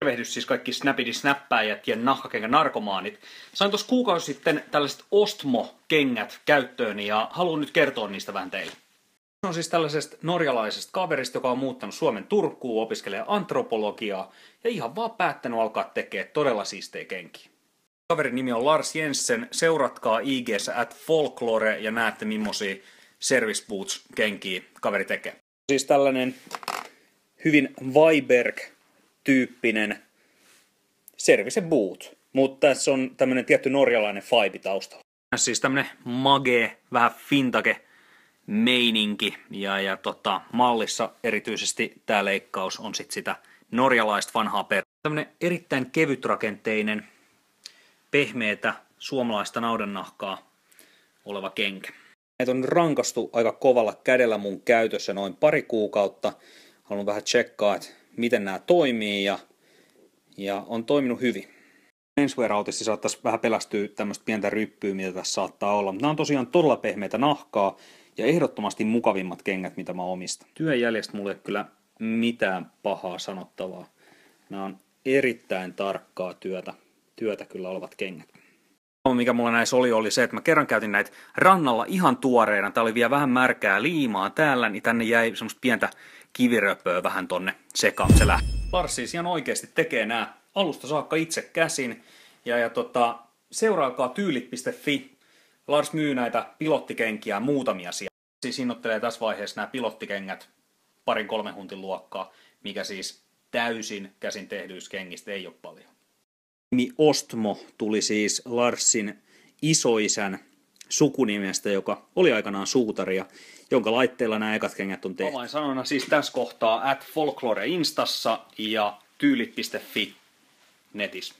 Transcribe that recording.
Tervehdys siis kaikki snapidi-snäppäjät ja nahkakengän narkomaanit. Sain tuossa kuukausi sitten tällaiset Ostmo-kengät käyttööni ja haluan nyt kertoa niistä vähän teille. Se on siis tällaisesta norjalaisesta kaverista, joka on muuttanut Suomen Turkuun, opiskelee antropologiaa ja ihan vaan päättänyt alkaa tekemään todella siistejä kenkiä. Kaverin nimi on Lars Jensen, seuratkaa IG:ssä @folklore ja näette millaisia service boots kenkiä kaveri tekee. Siis tällainen hyvin Viberg-tyyppinen service boot, mutta tässä on tämmönen tietty norjalainen vibe taustalla. Siis tämmönen mage, vähän vintage meininki ja mallissa erityisesti tää leikkaus on sit sitä norjalaista vanhaa tämmönen erittäin kevytrakenteinen, pehmeätä suomalaista naudannahkaa oleva kenkä. Näitä on rankastu aika kovalla kädellä mun käytössä noin pari kuukautta. Haluan vähän tsekkaa, että miten nämä toimii ja on toiminut hyvin. Menswear-autisti saattaisi vähän pelästyä tämmöistä pientä ryppyä, mitä tässä saattaa olla. Nämä on tosiaan todella pehmeitä nahkaa ja ehdottomasti mukavimmat kengät, mitä mä omistan. Työn jäljestä mulle ei kyllä mitään pahaa sanottavaa. Nämä on erittäin tarkkaa työtä kyllä olevat kengät. Mikä mulla näissä oli se, että mä kerran käytin näitä rannalla ihan tuoreena. Tää oli vielä vähän märkää liimaa täällä, niin tänne jäi semmoista pientä kiviröpöä vähän tonne sekaan. Se lähti. Lars siis ihan oikeasti tekee nää alusta saakka itse käsin. Seuraakaa tyylit.fi. Lars myy näitä pilottikenkiä muutamia siellä. Siis hinnoittelee tässä vaiheessa nämä pilottikengät 2-3 huntin luokkaa, mikä siis täysin käsin tehdyistä kengistä ei ole paljon. Nimi Ostmo tuli siis Larsin isoisän sukunimestä, joka oli aikanaan suutari ja jonka laitteella nämä ekat kengät on tehty. Avainsanona siis tässä kohtaa @folklore instassa ja tyylit.fi netissä.